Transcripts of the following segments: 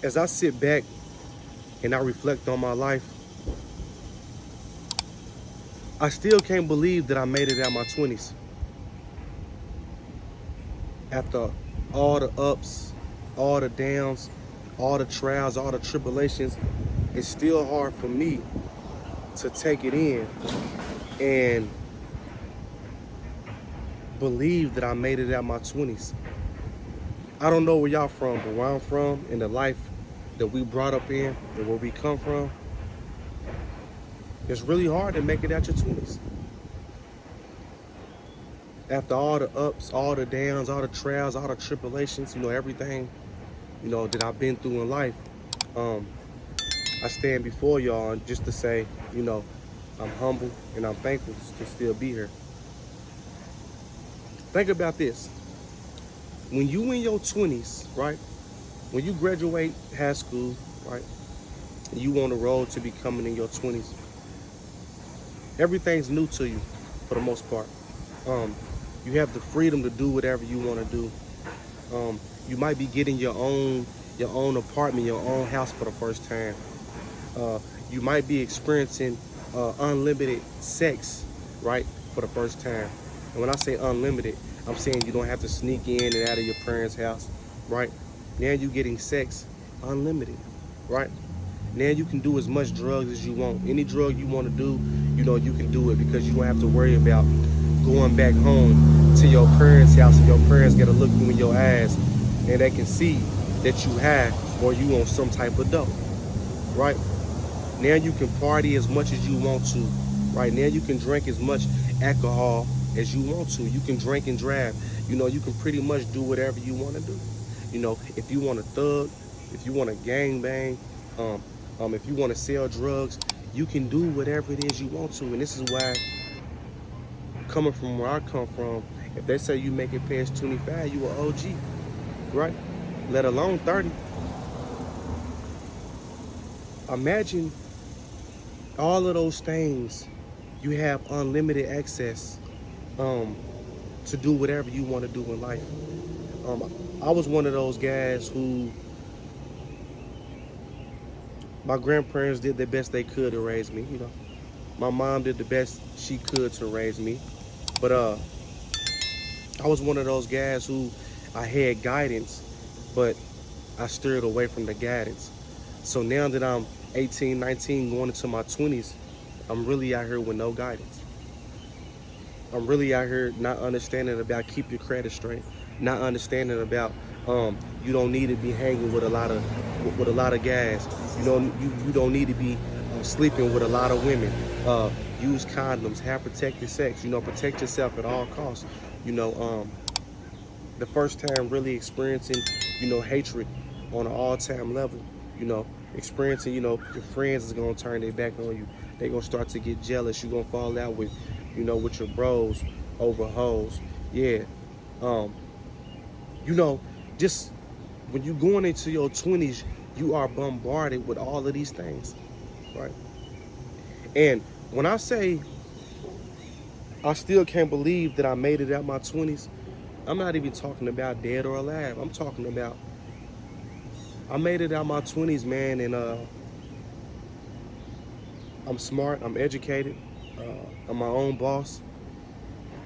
As I sit back and I reflect on my life, I still can't believe that I made it out my 20's. After all the ups, all the downs, all the trials, all the tribulations, it's still hard for me to take it in and believe that I made it out my 20's. I don't know where y'all from, but where I'm from and the life that we brought up in and where we come from, it's really hard to make it out your 20's. After all the ups, all the downs, all the trials, all the tribulations, everything, that I've been through in life, I stand before y'all just to say, I'm humble and I'm thankful to still be here. Think about this. When you in your 20's, right? When you graduate high school, right? And you on the road to becoming in your 20's, everything's new to you for the most part. You have the freedom to do whatever you want to do. You might be getting your own apartment, your own house for the first time. You might be experiencing unlimited sex, right, for the first time. And when I say unlimited, I'm saying you don't have to sneak in and out of your parents' house, right? Now you're getting sex unlimited, right? Now you can do as much drugs as you want. Any drug you want to do, you can do it because you don't have to worry about going back home to your parents' house and your parents got to look you in your eyes and they can see that you high or you on some type of dope, right? Now you can party as much as you want to, right? Now you can drink as much alcohol as you want to. You can drink and drive. You can pretty much do whatever you want to do. If you want to thug, if you want to gang bang, if you want to sell drugs, you can do whatever it is you want to. And this is why, coming from where I come from, if they say you make it past 25, you an OG, right? Let alone 30. Imagine all of those things. You have unlimited access to do whatever you want to do in life. I was one of those guys who, my grandparents did the best they could to raise me. My mom did the best she could to raise me. But I was one of those guys who I had guidance, but I steered away from the guidance. So now that I'm 18, 19, going into my 20's, I'm really out here with no guidance. I'm really out here not understanding about keep your credit straight, not understanding about you don't need to be hanging with a lot of guys. You don't need to be sleeping with a lot of women. Use condoms, have protected sex. Protect yourself at all costs. The first time really experiencing hatred on an all-time level. Experiencing your friends is gonna turn their back on you. They're gonna start to get jealous. You're gonna fall out with with your bros over hoes. Yeah. Just when you're going into your 20's, you are bombarded with all of these things, right? And when I say I still can't believe that I made it out my 20's, I'm not even talking about dead or alive. I'm talking about I made it out my 20's, man, and I'm smart, I'm educated, I'm my own boss.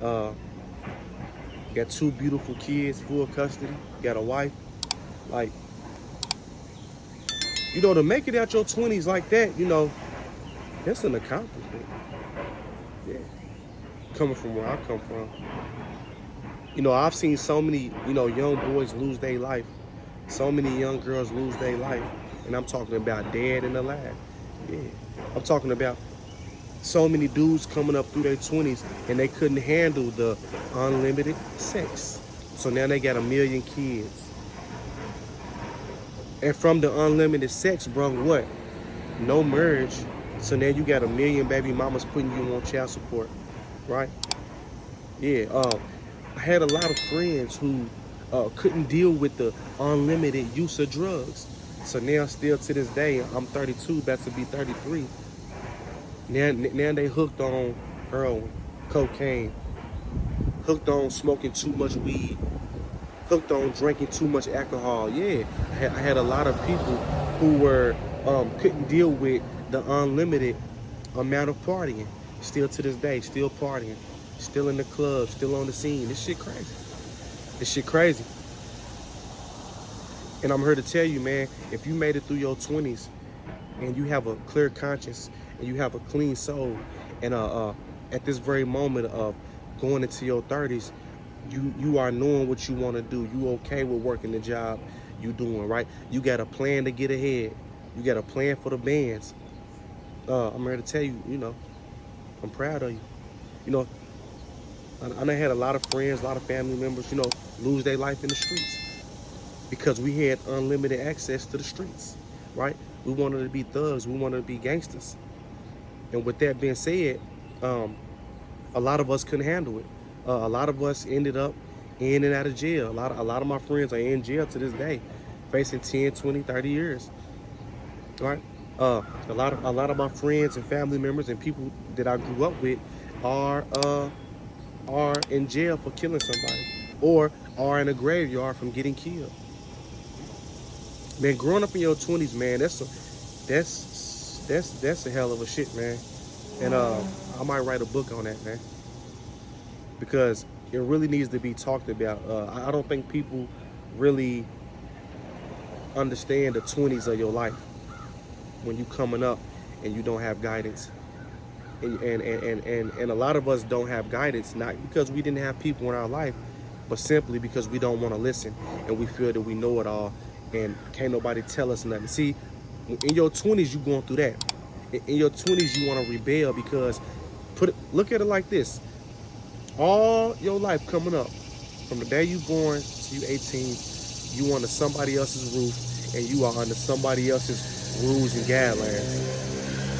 Got 2 beautiful kids, full custody, got a wife. Like, to make it out your 20's like that, that's an accomplishment. Yeah. Coming from where I come from. I've seen so many, young boys lose their life. So many young girls lose their life. And I'm talking about dead and alive. Yeah. I'm talking about so many dudes coming up through their 20's and they couldn't handle the unlimited sex. So now they got 1 million kids. And from the unlimited sex, bro, what? No marriage. So now you got 1 million baby mamas putting you on child support, right? Yeah. I had a lot of friends who couldn't deal with the unlimited use of drugs. So now, still to this day, I'm 32, about to be 33. Now they hooked on heroin, cocaine, hooked on smoking too much weed, hooked on drinking too much alcohol. Yeah, I had a lot of people who were couldn't deal with the unlimited amount of partying. Still to this day, still partying, still in the club, still on the scene. This shit crazy. This shit crazy. And I'm here to tell you, man, if you made it through your 20s and you have a clear conscience and you have a clean soul, and at this very moment of going into your 30s, you are knowing what you want to do. You okay with working the job you doing, right? You got a plan to get ahead. You got a plan for the bands. I'm here to tell you, I'm proud of you. You know, I had a lot of friends, a lot of family members, lose their life in the streets because we had unlimited access to the streets, right? We wanted to be thugs. We wanted to be gangsters. And with that being said, a lot of us couldn't handle it. A lot of us ended up in and out of jail. A lot of my friends are in jail to this day, facing 10, 20, 30 years, right? A lot of my friends and family members and people that I grew up with are in jail for killing somebody, or are in a graveyard from getting killed. Man, growing up in your 20s, man, that's a hell of a shit, man. And I might write a book on that, man, because it really needs to be talked about. I don't think people really understand the 20s of your life when you coming up and you don't have guidance. And a lot of us don't have guidance, not because we didn't have people in our life, but simply because we don't want to listen and we feel that we know it all and can't nobody tell us nothing. See, in your 20s, you going through that. In your 20s, you want to rebel because look at it like this. All your life coming up, from the day you born to you 18, you under somebody else's roof and you are under somebody else's rules and guidelines.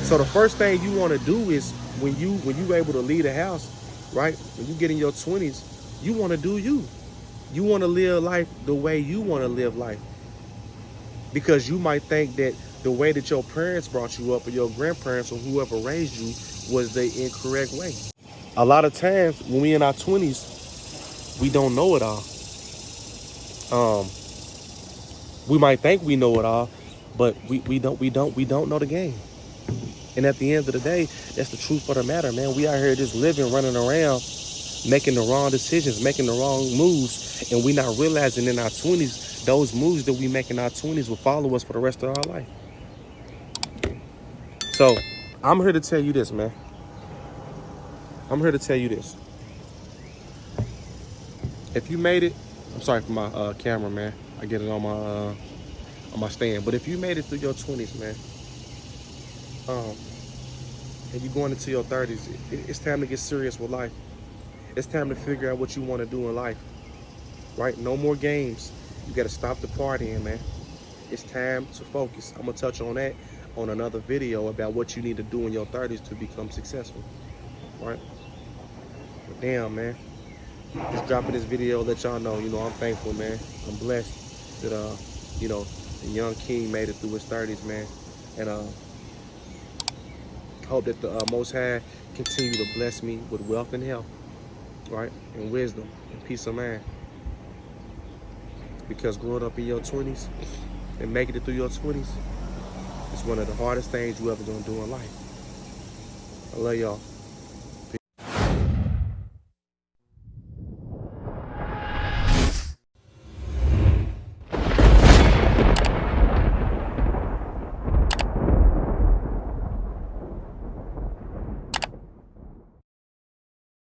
So the first thing you want to do is when you able to leave the house, right? When you get in your 20s, you want to do you. You want to live life the way you want to live life. Because you might think that the way that your parents brought you up or your grandparents or whoever raised you was the incorrect way. A lot of times when we in our 20s, we don't know it all. We might think we know it all, but we don't know the game. And at the end of the day, that's the truth of the matter, man. We out here just living, running around, making the wrong decisions, making the wrong moves, and we not realizing in our 20s, those moves that we make in our 20s will follow us for the rest of our life. So I'm here to tell you this, man. I'm here to tell you this. If you made it, I'm sorry for my camera, man. I get it on my stand. But if you made it through your 20s, man, and you're going into your 30s, it's time to get serious with life. It's time to figure out what you want to do in life, right? No more games. You got to stop the partying, man. It's time to focus. I'm going to touch on that on another video about what you need to do in your 30s to become successful, right? But damn, man. Just dropping this video, let y'all know, I'm thankful, man. I'm blessed that, the young king made it through his 30s, man. And hope that the Most High continue to bless me with wealth and health, right? And wisdom and peace of mind. Because growing up in your 20s and making it through your 20s is one of the hardest things you ever gonna do in life. I love y'all.